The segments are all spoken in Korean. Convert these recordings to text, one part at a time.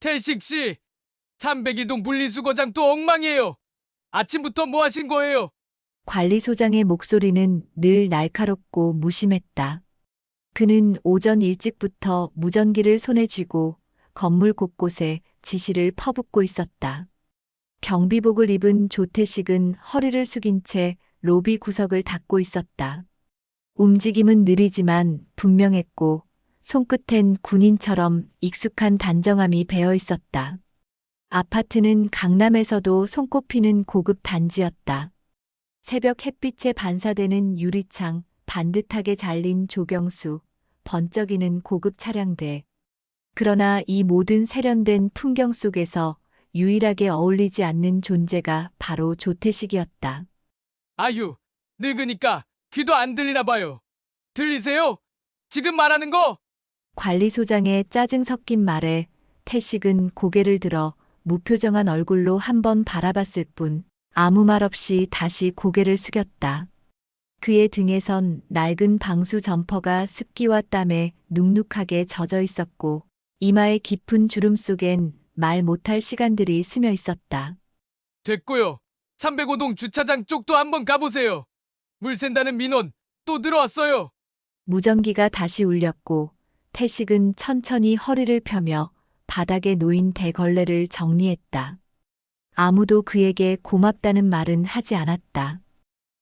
태식 씨, 302동 분리수거장 또 엉망이에요. 아침부터 뭐 하신 거예요? 관리소장의 목소리는 늘 날카롭고 무심했다. 그는 오전 일찍부터 무전기를 손에 쥐고 건물 곳곳에 지시를 퍼붓고 있었다. 경비복을 입은 조태식은 허리를 숙인 채 로비 구석을 닦고 있었다. 움직임은 느리지만 분명했고 손끝엔 군인처럼 익숙한 단정함이 배어 있었다. 아파트는 강남에서도 손꼽히는 고급 단지였다. 새벽 햇빛에 반사되는 유리창, 반듯하게 잘린 조경수, 번쩍이는 고급 차량대. 그러나 이 모든 세련된 풍경 속에서 유일하게 어울리지 않는 존재가 바로 조태식이었다. 아유, 늙으니까 귀도 안 들리나 봐요. 들리세요? 지금 말하는 거? 관리소장의 짜증 섞인 말에 태식은 고개를 들어 무표정한 얼굴로 한번 바라봤을 뿐 아무 말 없이 다시 고개를 숙였다. 그의 등에선 낡은 방수 점퍼가 습기와 땀에 눅눅하게 젖어 있었고 이마의 깊은 주름 속엔 말 못할 시간들이 스며 있었다. 됐고요. 305동 주차장 쪽도 한번 가보세요. 물 샌다는 민원 또 들어왔어요. 무전기가 다시 울렸고 태식은 천천히 허리를 펴며 바닥에 놓인 대걸레를 정리했다. 아무도 그에게 고맙다는 말은 하지 않았다.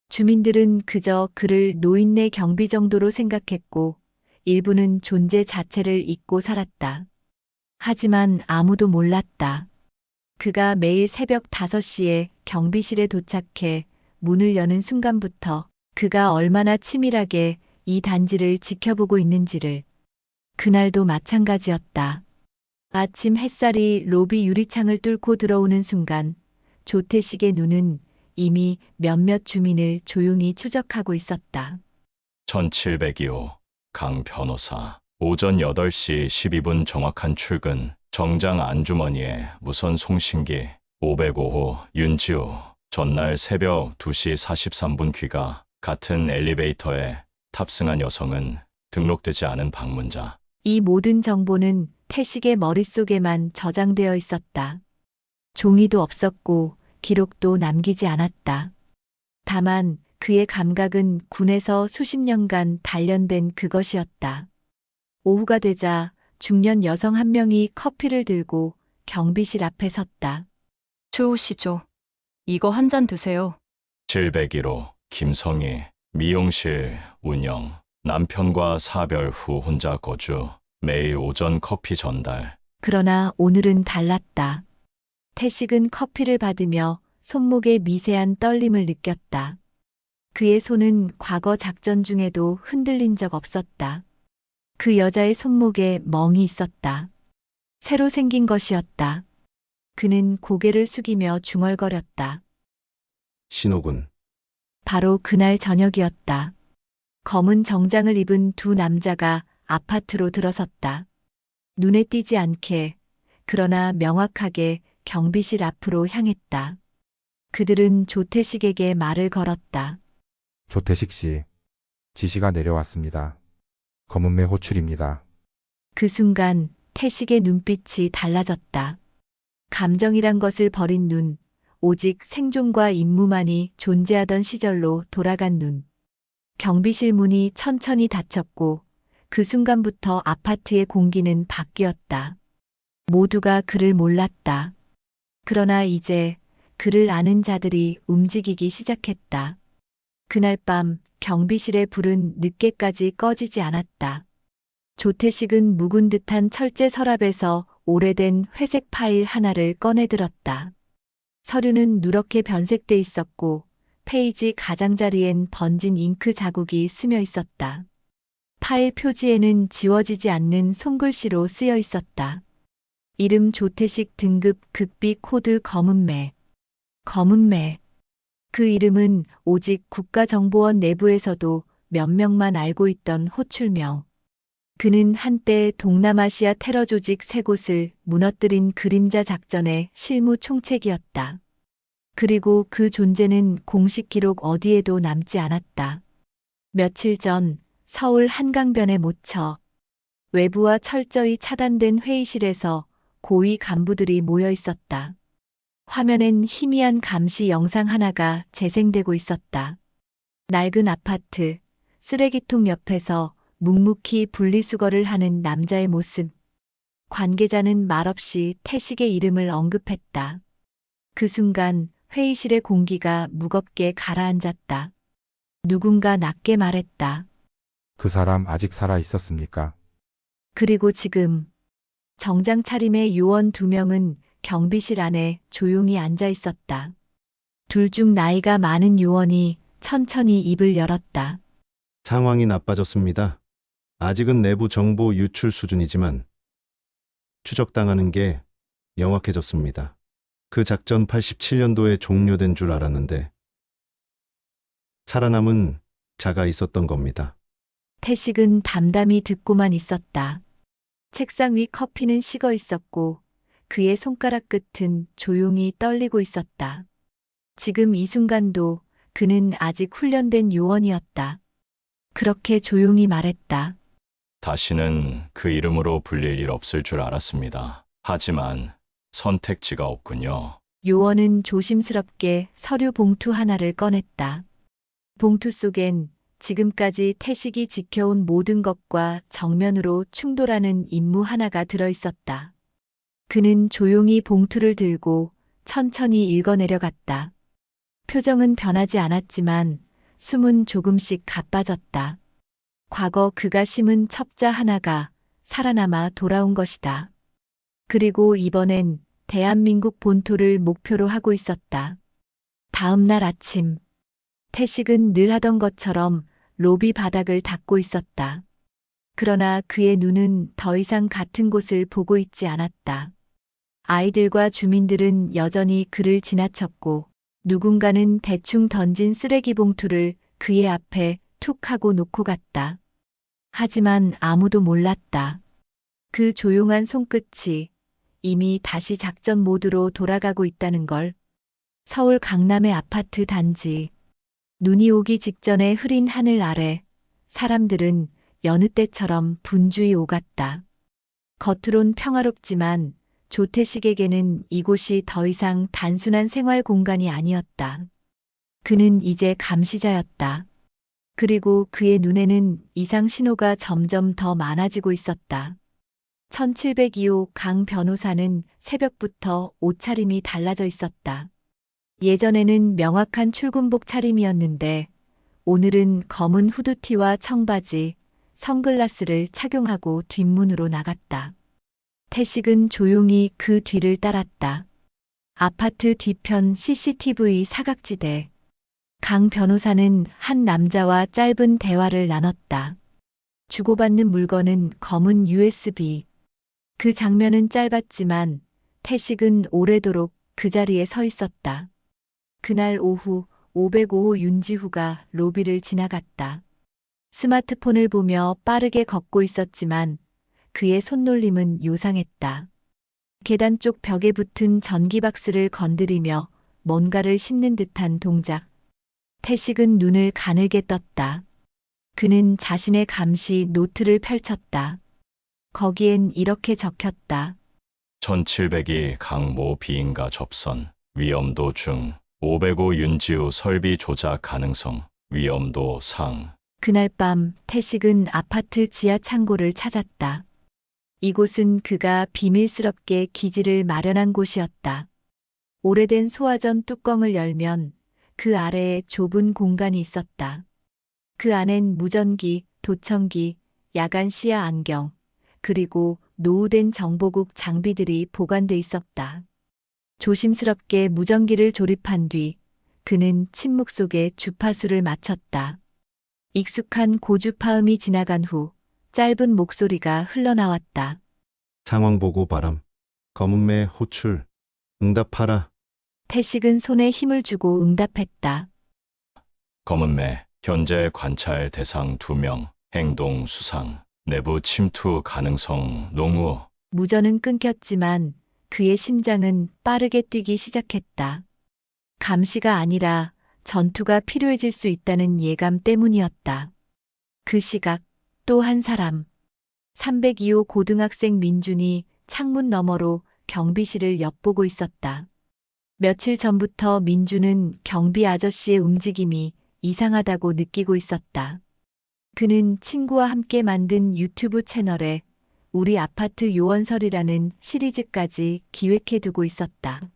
주민들은 그저 그를 노인네 경비 정도로 생각했고 일부는 존재 자체를 잊고 살았다. 하지만 아무도 몰랐다. 그가 매일 새벽 5시에 경비실에 도착해 문을 여는 순간부터 그가 얼마나 치밀하게 이 단지를 지켜보고 있는지를. 그날도 마찬가지였다. 아침 햇살이 로비 유리창을 뚫고 들어오는 순간 조태식의 눈은 이미 몇몇 주민을 조용히 추적하고 있었다. 1702호 강 변호사 오전 8시 12분 정확한 출근 정장 안주머니에 무선 송신기 505호 윤지호 전날 새벽 2시 43분 귀가 같은 엘리베이터에 탑승한 여성은 등록되지 않은 방문자. 이 모든 정보는 태식의 머릿속에만 저장되어 있었다. 종이도 없었고 기록도 남기지 않았다. 다만 그의 감각은 군에서 수십 년간 단련된 그것이었다. 오후가 되자 중년 여성 한 명이 커피를 들고 경비실 앞에 섰다. 추우시죠? 이거 한 잔 드세요. 701호 김성희 미용실 운영 남편과 사별 후 혼자 거주 매일 오전 커피 전달. 그러나 오늘은 달랐다. 태식은 커피를 받으며 손목에 미세한 떨림을 느꼈다. 그의 손은 과거 작전 중에도 흔들린 적 없었다. 그 여자의 손목에 멍이 있었다. 새로 생긴 것이었다. 그는 고개를 숙이며 중얼거렸다. 신호군. 바로 그날 저녁이었다. 검은 정장을 입은 두 남자가 아파트로 들어섰다. 눈에 띄지 않게, 그러나 명확하게 경비실 앞으로 향했다. 그들은 조태식에게 말을 걸었다. 조태식 씨, 지시가 내려왔습니다. 검은매 호출입니다. 그 순간 태식의 눈빛이 달라졌다. 감정이란 것을 버린 눈, 오직 생존과 임무만이 존재하던 시절로 돌아간 눈. 경비실 문이 천천히 닫혔고 그 순간부터 아파트의 공기는 바뀌었다. 모두가 그를 몰랐다. 그러나 이제 그를 아는 자들이 움직이기 시작했다. 그날 밤 경비실의 불은 늦게까지 꺼지지 않았다. 조태식은 묵은 듯한 철제 서랍에서 오래된 회색 파일 하나를 꺼내들었다. 서류는 누렇게 변색돼 있었고 페이지 가장자리엔 번진 잉크 자국이 스며 있었다. 파일 표지에는 지워지지 않는 손글씨로 쓰여 있었다. 이름 조태식 등급 극비 코드 검은매. 검은매. 그 이름은 오직 국가정보원 내부에서도 몇 명만 알고 있던 호출명. 그는 한때 동남아시아 테러 조직 3곳을 무너뜨린 그림자 작전의 실무 총책이었다. 그리고 그 존재는 공식 기록 어디에도 남지 않았다. 며칠 전 서울 한강변의 모처 외부와 철저히 차단된 회의실에서 고위 간부들이 모여 있었다. 화면엔 희미한 감시 영상 하나가 재생되고 있었다. 낡은 아파트, 쓰레기통 옆에서 묵묵히 분리수거를 하는 남자의 모습. 관계자는 말없이 태식의 이름을 언급했다. 그 순간 회의실의 공기가 무겁게 가라앉았다. 누군가 낮게 말했다. 그 사람 아직 살아 있었습니까? 그리고 지금 정장 차림의 요원 2명은 경비실 안에 조용히 앉아 있었다. 둘 중 나이가 많은 요원이 천천히 입을 열었다. 상황이 나빠졌습니다. 아직은 내부 정보 유출 수준이지만 추적당하는 게 명확해졌습니다. 그 작전 87년도에 종료된 줄 알았는데 살아남은 자가 있었던 겁니다. 태식은 담담히 듣고만 있었다. 책상 위 커피는 식어 있었고 그의 손가락 끝은 조용히 떨리고 있었다. 지금 이 순간도 그는 아직 훈련된 요원이었다. 그렇게 조용히 말했다. 다시는 그 이름으로 불릴 일 없을 줄 알았습니다. 하지만 선택지가 없군요. 요원은 조심스럽게 서류 봉투 하나를 꺼냈다. 봉투 속엔 지금까지 태식이 지켜온 모든 것과 정면으로 충돌하는 임무 하나가 들어 있었다. 그는 조용히 봉투를 들고 천천히 읽어내려갔다. 표정은 변하지 않았지만 숨은 조금씩 가빠졌다. 과거 그가 심은 첩자 하나가 살아남아 돌아온 것이다. 그리고 이번엔 대한민국 본토를 목표로 하고 있었다. 다음 날 아침, 태식은 늘 하던 것처럼 로비 바닥을 닦고 있었다. 그러나 그의 눈은 더 이상 같은 곳을 보고 있지 않았다. 아이들과 주민들은 여전히 그를 지나쳤고 누군가는 대충 던진 쓰레기 봉투를 그의 앞에 툭 하고 놓고 갔다. 하지만 아무도 몰랐다. 그 조용한 손끝이 이미 다시 작전 모드로 돌아가고 있다는 걸. 서울 강남의 아파트 단지. 눈이 오기 직전에 흐린 하늘 아래 사람들은 여느 때처럼 분주히 오갔다. 겉으론 평화롭지만 조태식에게는 이곳이 더 이상 단순한 생활 공간이 아니었다. 그는 이제 감시자였다. 그리고 그의 눈에는 이상 신호가 점점 더 많아지고 있었다. 1702호 강 변호사는 새벽부터 옷차림이 달라져 있었다. 예전에는 명확한 출근복 차림이었는데 오늘은 검은 후드티와 청바지, 선글라스를 착용하고 뒷문으로 나갔다. 태식은 조용히 그 뒤를 따랐다. 아파트 뒤편 CCTV 사각지대. 강 변호사는 한 남자와 짧은 대화를 나눴다. 주고받는 물건은 검은 USB. 그 장면은 짧았지만 태식은 오래도록 그 자리에 서 있었다. 그날 오후 505호 윤지후가 로비를 지나갔다. 스마트폰을 보며 빠르게 걷고 있었지만 그의 손놀림은 요상했다. 계단 쪽 벽에 붙은 전기박스를 건드리며 뭔가를 씹는 듯한 동작. 태식은 눈을 가늘게 떴다. 그는 자신의 감시 노트를 펼쳤다. 거기엔 이렇게 적혔다. 1702 강모 비인가 접선, 위험도 중, 505 윤지우 설비 조작 가능성, 위험도 상. 그날 밤 태식은 아파트 지하 창고를 찾았다. 이곳은 그가 비밀스럽게 기지를 마련한 곳이었다. 오래된 소화전 뚜껑을 열면 그 아래에 좁은 공간이 있었다. 그 안엔 무전기, 도청기, 야간 시야 안경, 그리고 노후된 정보국 장비들이 보관돼 있었다. 조심스럽게 무전기를 조립한 뒤 그는 침묵 속에 주파수를 맞췄다. 익숙한 고주파음이 지나간 후 짧은 목소리가 흘러나왔다. 상황 보고 바람. 검은매 호출. 응답하라. 태식은 손에 힘을 주고 응답했다. 검은매, 현재 관찰 대상 2명, 행동 수상, 내부 침투 가능성 농후. 무전은 끊겼지만 그의 심장은 빠르게 뛰기 시작했다. 감시가 아니라 전투가 필요해질 수 있다는 예감 때문이었다. 그 시각 또 한 사람. 302호 고등학생 민준이 창문 너머로 경비실을 엿보고 있었다. 며칠 전부터 민주는 경비 아저씨의 움직임이 이상하다고 느끼고 있었다. 그는 친구와 함께 만든 유튜브 채널에 우리 아파트 요원설이라는 시리즈까지 기획해 두고 있었다.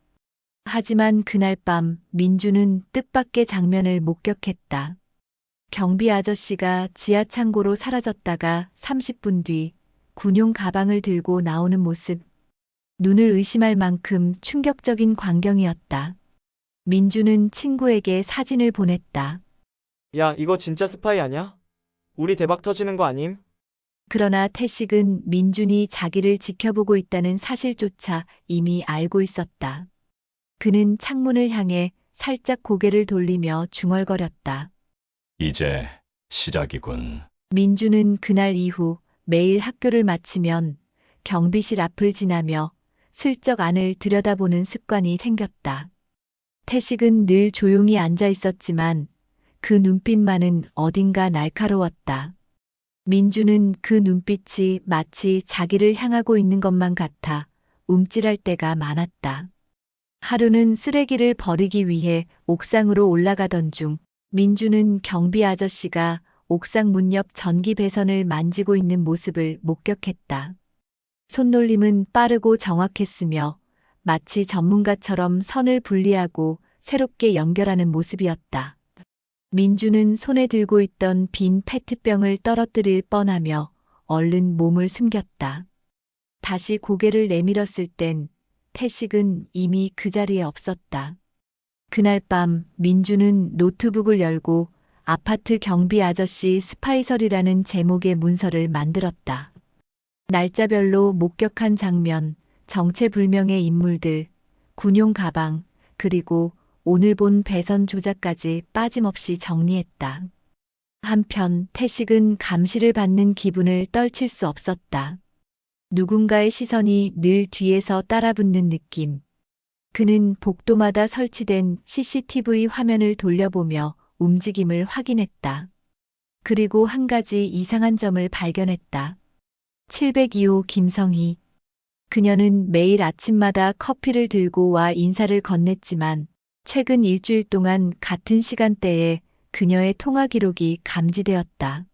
하지만 그날 밤 민주는 뜻밖의 장면을 목격했다. 경비 아저씨가 지하 창고로 사라졌다가 30분 뒤 군용 가방을 들고 나오는 모습. 눈을 의심할 만큼 충격적인 광경이었다. 민주는 친구에게 사진을 보냈다. 야, 이거 진짜 스파이 아냐? 우리 대박 터지는 거 아님? 그러나 태식은 민준이 자기를 지켜보고 있다는 사실조차 이미 알고 있었다. 그는 창문을 향해 살짝 고개를 돌리며 중얼거렸다. 이제 시작이군. 민주는 그날 이후 매일 학교를 마치면 경비실 앞을 지나며 슬쩍 안을 들여다보는 습관이 생겼다. 태식은 늘 조용히 앉아 있었지만 그 눈빛만은 어딘가 날카로웠다. 민주는 그 눈빛이 마치 자기를 향하고 있는 것만 같아 움찔할 때가 많았다. 하루는 쓰레기를 버리기 위해 옥상으로 올라가던 중 민주는 경비 아저씨가 옥상 문 옆 전기 배선을 만지고 있는 모습을 목격했다. 손놀림은 빠르고 정확했으며 마치 전문가처럼 선을 분리하고 새롭게 연결하는 모습이었다. 민주는 손에 들고 있던 빈 페트병을 떨어뜨릴 뻔하며 얼른 몸을 숨겼다. 다시 고개를 내밀었을 땐 태식은 이미 그 자리에 없었다. 그날 밤 민주는 노트북을 열고 아파트 경비 아저씨 스파이설이라는 제목의 문서를 만들었다. 날짜별로 목격한 장면, 정체불명의 인물들, 군용 가방, 그리고 오늘 본 배선 조작까지 빠짐없이 정리했다. 한편 태식은 감시를 받는 기분을 떨칠 수 없었다. 누군가의 시선이 늘 뒤에서 따라붙는 느낌. 그는 복도마다 설치된 CCTV 화면을 돌려보며 움직임을 확인했다. 그리고 한 가지 이상한 점을 발견했다. 702호 김성희. 그녀는 매일 아침마다 커피를 들고 와 인사를 건넸지만 최근 일주일 동안 같은 시간대에 그녀의 통화 기록이 감지되었다.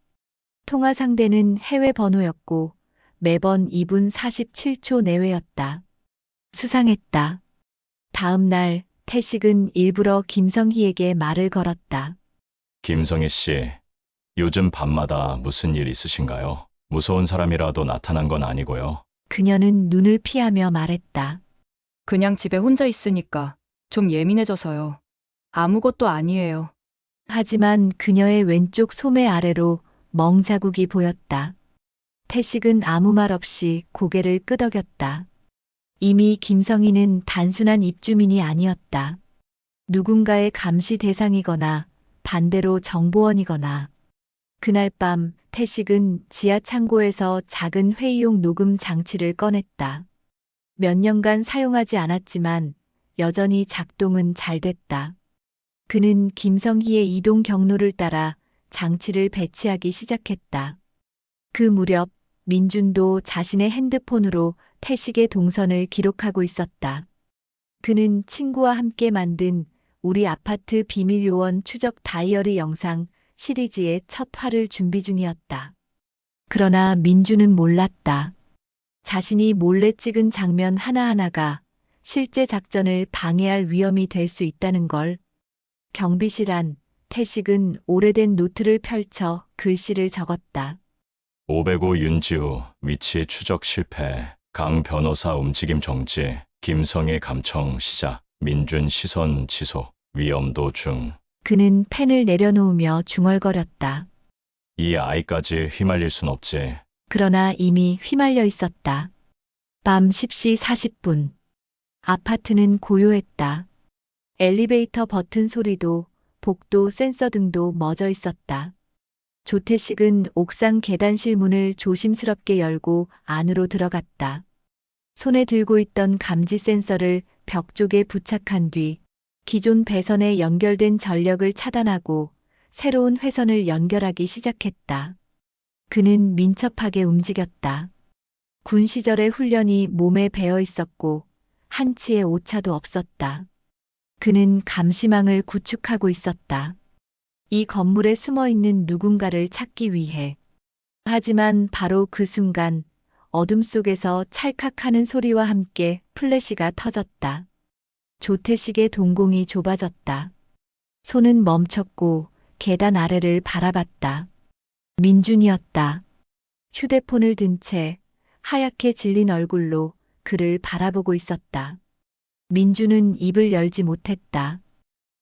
통화 상대는 해외 번호였고 매번 2분 47초 내외였다. 수상했다. 다음 날 태식은 일부러 김성희에게 말을 걸었다. 김성희 씨, 요즘 밤마다 무슨 일 있으신가요? 무서운 사람이라도 나타난 건 아니고요. 그녀는 눈을 피하며 말했다. 그냥 집에 혼자 있으니까 좀 예민해져서요. 아무것도 아니에요. 하지만 그녀의 왼쪽 소매 아래로 멍 자국이 보였다. 태식은 아무 말 없이 고개를 끄덕였다. 이미 김성희는 단순한 입주민이 아니었다. 누군가의 감시 대상이거나 반대로 정보원이거나. 그날 밤 태식은 지하 창고에서 작은 회의용 녹음 장치를 꺼냈다. 몇 년간 사용하지 않았지만 여전히 작동은 잘 됐다. 그는 김성희의 이동 경로를 따라 장치를 배치하기 시작했다. 그 무렵 민준도 자신의 핸드폰으로 태식의 동선을 기록하고 있었다. 그는 친구와 함께 만든 우리 아파트 비밀 요원 추적 다이어리 영상 시리즈의 첫 화를 준비 중이었다. 그러나 민주는 몰랐다. 자신이 몰래 찍은 장면 하나하나가 실제 작전을 방해할 위험이 될 수 있다는 걸. 경비실 안 태식은 오래된 노트를 펼쳐 글씨를 적었다. 505 윤지우 위치 추적 실패. 강 변호사 움직임 정지. 김성희 감청 시작. 민준 시선 지속. 위험도 중. 그는 펜을 내려놓으며 중얼거렸다. 이 아이까지 휘말릴 순 없지. 그러나 이미 휘말려 있었다. 밤 10시 40분. 아파트는 고요했다. 엘리베이터 버튼 소리도 복도 센서 등도 멎어 있었다. 조태식은 옥상 계단실 문을 조심스럽게 열고 안으로 들어갔다. 손에 들고 있던 감지 센서를 벽 쪽에 부착한 뒤 기존 배선에 연결된 전력을 차단하고 새로운 회선을 연결하기 시작했다. 그는 민첩하게 움직였다. 군 시절의 훈련이 몸에 배어 있었고 한치의 오차도 없었다. 그는 감시망을 구축하고 있었다. 이 건물에 숨어 있는 누군가를 찾기 위해. 하지만 바로 그 순간 어둠 속에서 찰칵하는 소리와 함께 플래시가 터졌다. 조태식의 동공이 좁아졌다. 손은 멈췄고 계단 아래를 바라봤다. 민준이었다. 휴대폰을 든 채 하얗게 질린 얼굴로 그를 바라보고 있었다. 민준은 입을 열지 못했다.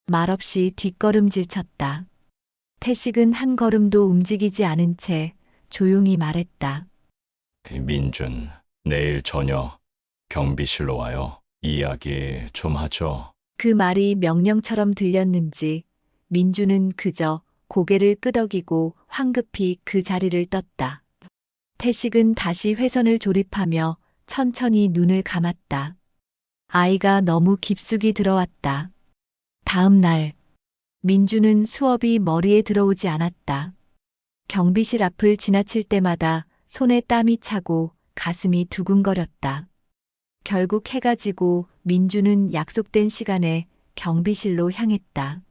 말없이 뒷걸음질 쳤다. 태식은 한 걸음도 움직이지 않은 채 조용히 말했다. 민준, 내일 저녁 경비실로 와요. 이야기 좀 하죠. 그 말이 명령처럼 들렸는지 민주는 그저 고개를 끄덕이고 황급히 그 자리를 떴다. 태식은 다시 회선을 조립하며 천천히 눈을 감았다. 아이가 너무 깊숙이 들어왔다. 다음 날, 민주는 수업이 머리에 들어오지 않았다. 경비실 앞을 지나칠 때마다 손에 땀이 차고 가슴이 두근거렸다. 결국 해가 지고 민주는 약속된 시간에 경비실로 향했다.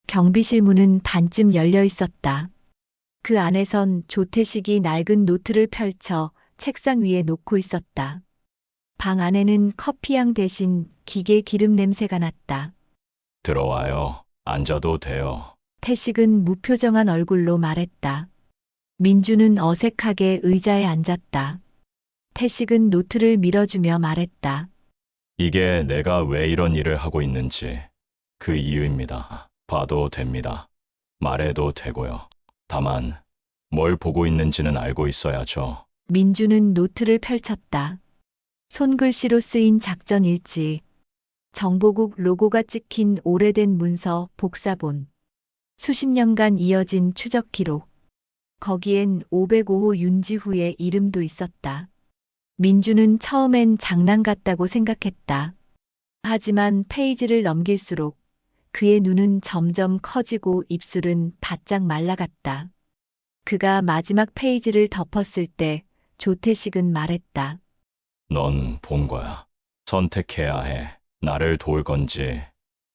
경비실 문은 반쯤 열려 있었다. 그 안에선 조태식이 낡은 노트를 펼쳐 책상 위에 놓고 있었다. 방 안에는 커피향 대신 기계 기름 냄새가 났다. 들어와요. 앉아도 돼요. 태식은 무표정한 얼굴로 말했다. 민주는 어색하게 의자에 앉았다. 태식은 노트를 밀어주며 말했다. 이게 내가 왜 이런 일을 하고 있는지 그 이유입니다. 봐도 됩니다. 말해도 되고요. 다만 뭘 보고 있는지는 알고 있어야죠. 민주는 노트를 펼쳤다. 손글씨로 쓰인 작전 일지, 정보국 로고가 찍힌 오래된 문서 복사본, 수십 년간 이어진 추적 기록. 거기엔 505호 윤지후의 이름도 있었다. 민주는 처음엔 장난 같다고 생각했다. 하지만 페이지를 넘길수록 그의 눈은 점점 커지고 입술은 바짝 말라갔다. 그가 마지막 페이지를 덮었을 때 조태식은 말했다. 넌 본 거야. 선택해야 해. 나를 도울 건지,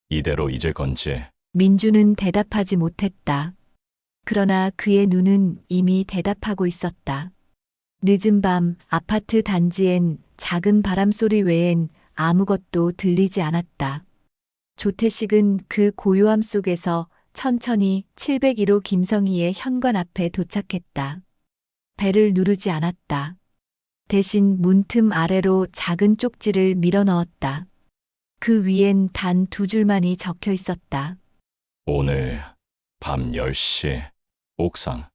이대로 잊을 건지. 민주는 대답하지 못했다. 그러나 그의 눈은 이미 대답하고 있었다. 늦은 밤 아파트 단지엔 작은 바람소리 외엔 아무것도 들리지 않았다. 조태식은 그 고요함 속에서 천천히 701호 김성희의 현관 앞에 도착했다. 벨을 누르지 않았다. 대신 문틈 아래로 작은 쪽지를 밀어 넣었다. 그 위엔 단 2줄만이 적혀 있었다. 오늘 밤 10시 옥상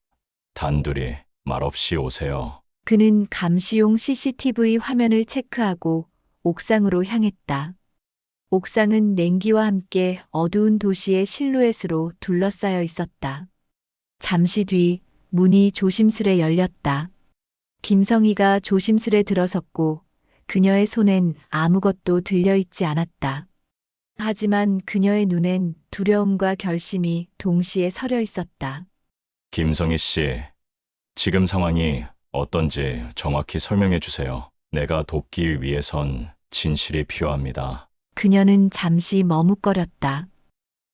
단둘이 말없이 오세요. 그는 감시용 CCTV 화면을 체크하고 옥상으로 향했다. 옥상은 냉기와 함께 어두운 도시의 실루엣으로 둘러싸여 있었다. 잠시 뒤 문이 조심스레 열렸다. 김성희가 조심스레 들어섰고 그녀의 손엔 아무것도 들려있지 않았다. 하지만 그녀의 눈엔 두려움과 결심이 동시에 서려 있었다. 김성희 씨, 지금 상황이 어떤지 정확히 설명해 주세요. 내가 돕기 위해선 진실이 필요합니다. 그녀는 잠시 머뭇거렸다.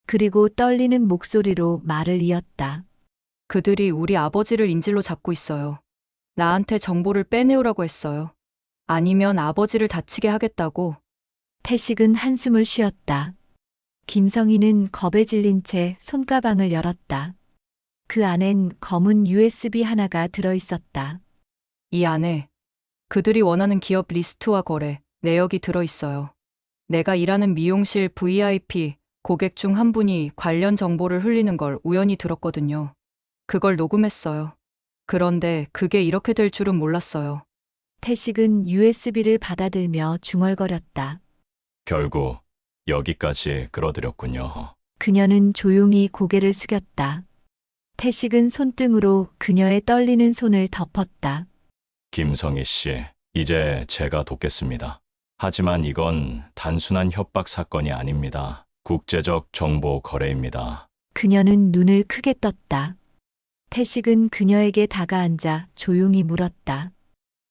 그리고 떨리는 목소리로 말을 이었다. 그들이 우리 아버지를 인질로 잡고 있어요. 나한테 정보를 빼내오라고 했어요. 아니면 아버지를 다치게 하겠다고. 태식은 한숨을 쉬었다. 김성희는 겁에 질린 채 손가방을 열었다. 그 안엔 검은 USB 하나가 들어 있었다. 이 안에 그들이 원하는 기업 리스트와 거래, 내역이 들어 있어요. 내가 일하는 미용실 VIP 고객 중 한 분이 관련 정보를 흘리는 걸 우연히 들었거든요. 그걸 녹음했어요. 그런데 그게 이렇게 될 줄은 몰랐어요. 태식은 USB를 받아들며 중얼거렸다. 결국 여기까지 끌어들였군요. 그녀는 조용히 고개를 숙였다. 태식은 손등으로 그녀의 떨리는 손을 덮었다. 김성희 씨, 이제 제가 돕겠습니다. 하지만 이건 단순한 협박 사건이 아닙니다. 국제적 정보 거래입니다. 그녀는 눈을 크게 떴다. 태식은 그녀에게 다가앉아 조용히 물었다.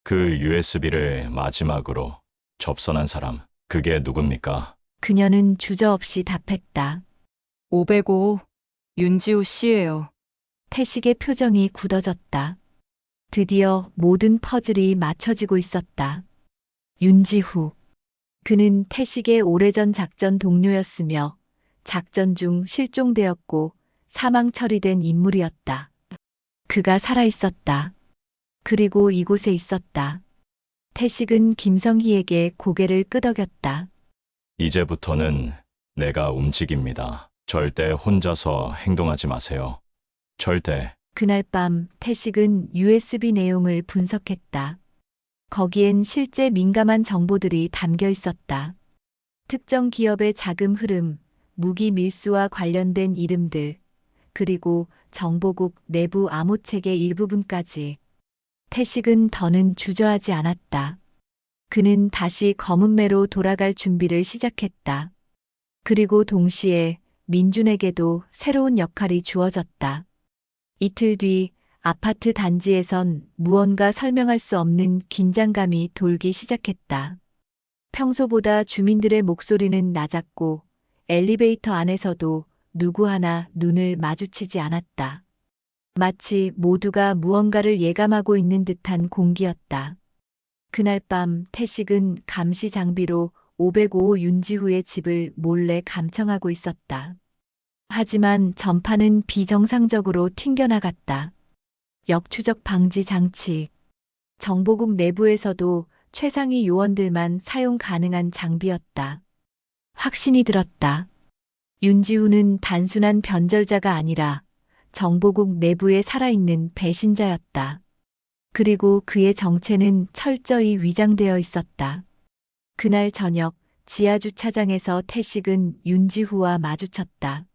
그 USB를 마지막으로 접선한 사람, 그게 누굽니까? 그녀는 주저없이 답했다. 505 윤지우 씨예요. 태식의 표정이 굳어졌다. 드디어 모든 퍼즐이 맞춰지고 있었다. 윤지후. 그는 태식의 오래전 작전 동료였으며 작전 중 실종되었고 사망 처리된 인물이었다. 그가 살아있었다. 그리고 이곳에 있었다. 태식은 김성희에게 고개를 끄덕였다. 이제부터는 내가 움직입니다. 절대 혼자서 행동하지 마세요. 절대. 그날 밤 태식은 USB 내용을 분석했다. 거기엔 실제 민감한 정보들이 담겨 있었다. 특정 기업의 자금 흐름, 무기 밀수와 관련된 이름들, 그리고 정보국 내부 암호책의 일부분까지. 태식은 더는 주저하지 않았다. 그는 다시 검은매로 돌아갈 준비를 시작했다. 그리고 동시에 민준에게도 새로운 역할이 주어졌다. 이틀 뒤 아파트 단지에선 무언가 설명할 수 없는 긴장감이 돌기 시작했다. 평소보다 주민들의 목소리는 낮았고 엘리베이터 안에서도 누구 하나 눈을 마주치지 않았다. 마치 모두가 무언가를 예감하고 있는 듯한 공기였다. 그날 밤 태식은 감시 장비로 505 윤지후의 집을 몰래 감청하고 있었다. 하지만 전파는 비정상적으로 튕겨나갔다. 역추적 방지 장치. 정보국 내부에서도 최상위 요원들만 사용 가능한 장비였다. 확신이 들었다. 윤지후는 단순한 변절자가 아니라 정보국 내부에 살아있는 배신자였다. 그리고 그의 정체는 철저히 위장되어 있었다. 그날 저녁 지하주차장에서 태식은 윤지후와 마주쳤다.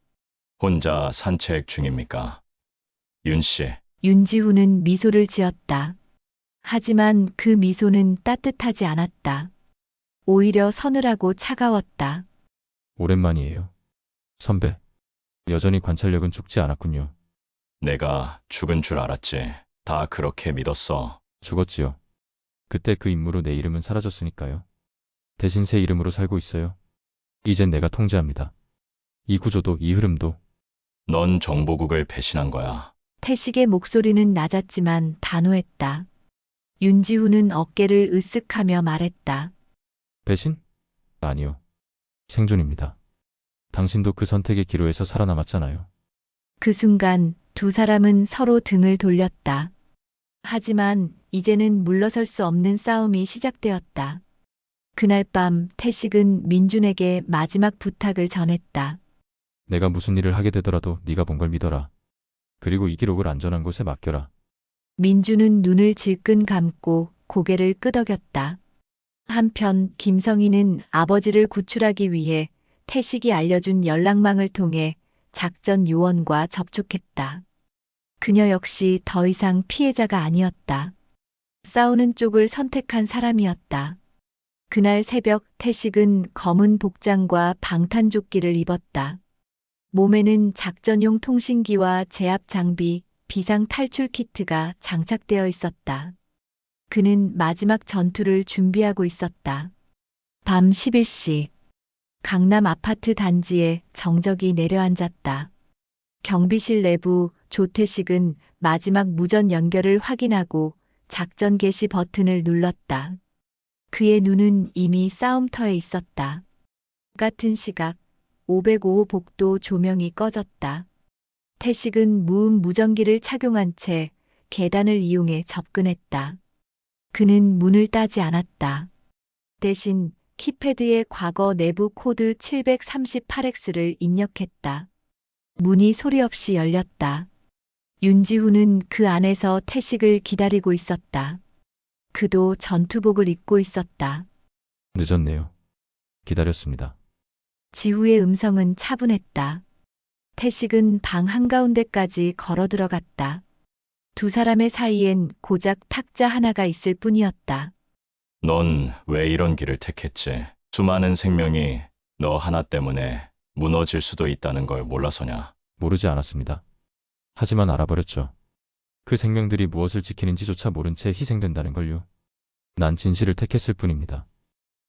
혼자 산책 중입니까? 윤 씨. 윤지후는 미소를 지었다. 하지만 그 미소는 따뜻하지 않았다. 오히려 서늘하고 차가웠다. 오랜만이에요. 선배, 여전히 관찰력은 죽지 않았군요. 내가 죽은 줄 알았지. 다 그렇게 믿었어. 죽었지요. 그때 그 임무로 내 이름은 사라졌으니까요. 대신 새 이름으로 살고 있어요. 이젠 내가 통제합니다. 이 구조도 이 흐름도. 넌 정보국을 배신한 거야. 태식의 목소리는 낮았지만 단호했다. 윤지후는 어깨를 으쓱하며 말했다. 배신? 아니요. 생존입니다. 당신도 그 선택의 기로에서 살아남았잖아요. 그 순간 두 사람은 서로 등을 돌렸다. 하지만 이제는 물러설 수 없는 싸움이 시작되었다. 그날 밤 태식은 민준에게 마지막 부탁을 전했다. 내가 무슨 일을 하게 되더라도 네가 본 걸 믿어라. 그리고 이 기록을 안전한 곳에 맡겨라. 민준은 눈을 질끈 감고 고개를 끄덕였다. 한편 김성희는 아버지를 구출하기 위해 태식이 알려준 연락망을 통해 작전 요원과 접촉했다. 그녀 역시 더 이상 피해자가 아니었다. 싸우는 쪽을 선택한 사람이었다. 그날 새벽 태식은 검은 복장과 방탄조끼를 입었다. 몸에는 작전용 통신기와 제압 장비, 비상 탈출 키트가 장착되어 있었다. 그는 마지막 전투를 준비하고 있었다. 밤 11시. 강남 아파트 단지에 정적이 내려앉았다. 경비실 내부 조태식은 마지막 무전 연결을 확인하고 작전 개시 버튼을 눌렀다. 그의 눈은 이미 싸움터에 있었다. 같은 시각 505 복도 조명이 꺼졌다. 태식은 무음 무전기를 착용한 채 계단을 이용해 접근했다. 그는 문을 따지 않았다. 대신 키패드에 과거 내부 코드 738X를 입력했다. 문이 소리 없이 열렸다. 윤지후는 그 안에서 태식을 기다리고 있었다. 그도 전투복을 입고 있었다. 늦었네요. 기다렸습니다. 지후의 음성은 차분했다. 태식은 방 한가운데까지 걸어 들어갔다. 두 사람의 사이엔 고작 탁자 하나가 있을 뿐이었다. 넌 왜 이런 길을 택했지? 수많은 생명이 너 하나 때문에 무너질 수도 있다는 걸 몰라서냐? 모르지 않았습니다. 하지만 알아버렸죠. 그 생명들이 무엇을 지키는지조차 모른 채 희생된다는 걸요. 난 진실을 택했을 뿐입니다.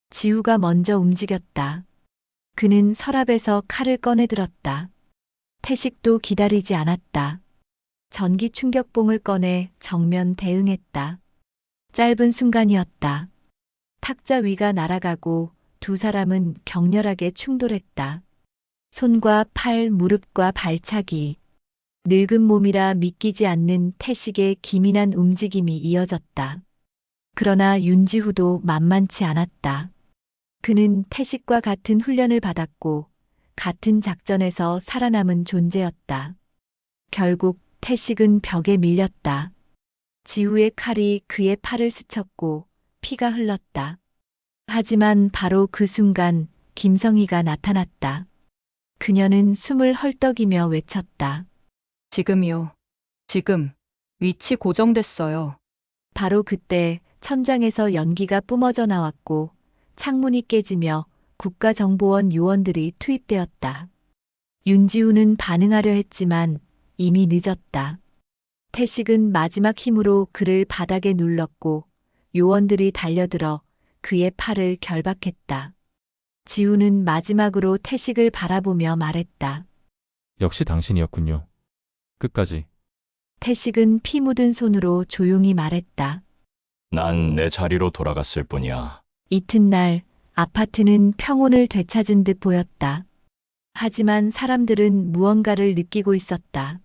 지우가 먼저 움직였다. 그는 서랍에서 칼을 꺼내 들었다. 태식도 기다리지 않았다. 전기 충격봉을 꺼내 정면 대응했다. 짧은 순간이었다. 탁자 위가 날아가고 두 사람은 격렬하게 충돌했다. 손과 팔, 무릎과 발차기. 늙은 몸이라 믿기지 않는 태식의 기민한 움직임이 이어졌다. 그러나 윤지후도 만만치 않았다. 그는 태식과 같은 훈련을 받았고 같은 작전에서 살아남은 존재였다. 결국 태식은 벽에 밀렸다. 지우의 칼이 그의 팔을 스쳤고 피가 흘렀다. 하지만 바로 그 순간 김성희가 나타났다. 그녀는 숨을 헐떡이며 외쳤다. 지금이요. 지금. 위치 고정됐어요. 바로 그때 천장에서 연기가 뿜어져 나왔고 창문이 깨지며 국가정보원 요원들이 투입되었다. 윤지우는 반응하려 했지만 이미 늦었다. 태식은 마지막 힘으로 그를 바닥에 눌렀고 요원들이 달려들어 그의 팔을 결박했다. 지우는 마지막으로 태식을 바라보며 말했다. 역시 당신이었군요. 끝까지. 태식은 피 묻은 손으로 조용히 말했다. 난 내 자리로 돌아갔을 뿐이야. 이튿날 아파트는 평온을 되찾은 듯 보였다. 하지만 사람들은 무언가를 느끼고 있었다.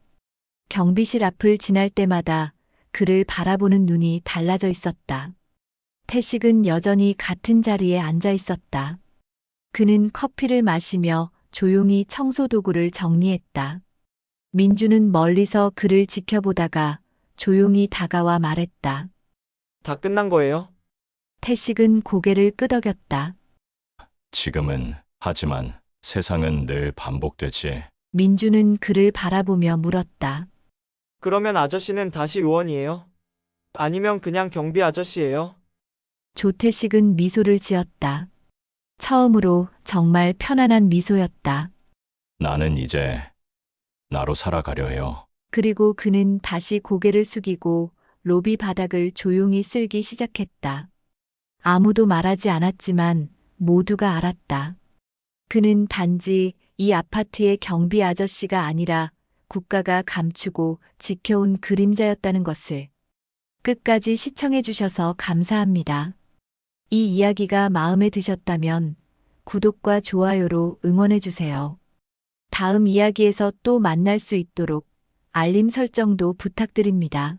경비실 앞을 지날 때마다 그를 바라보는 눈이 달라져 있었다. 태식은 여전히 같은 자리에 앉아 있었다. 그는 커피를 마시며 조용히 청소 도구를 정리했다. 민주는 멀리서 그를 지켜보다가 조용히 다가와 말했다. 다 끝난 거예요? 태식은 고개를 끄덕였다. 지금은, 하지만 세상은 늘 반복되지. 민주는 그를 바라보며 물었다. 그러면 아저씨는 다시 요원이에요? 아니면 그냥 경비 아저씨예요? 조태식은 미소를 지었다. 처음으로 정말 편안한 미소였다. 나는 이제 나로 살아가려 해요. 그리고 그는 다시 고개를 숙이고 로비 바닥을 조용히 쓸기 시작했다. 아무도 말하지 않았지만 모두가 알았다. 그는 단지 이 아파트의 경비 아저씨가 아니라 국가가 감추고 지켜온 그림자였다는 것을. 끝까지 시청해 주셔서 감사합니다. 이 이야기가 마음에 드셨다면 구독과 좋아요로 응원해 주세요. 다음 이야기에서 또 만날 수 있도록 알림 설정도 부탁드립니다.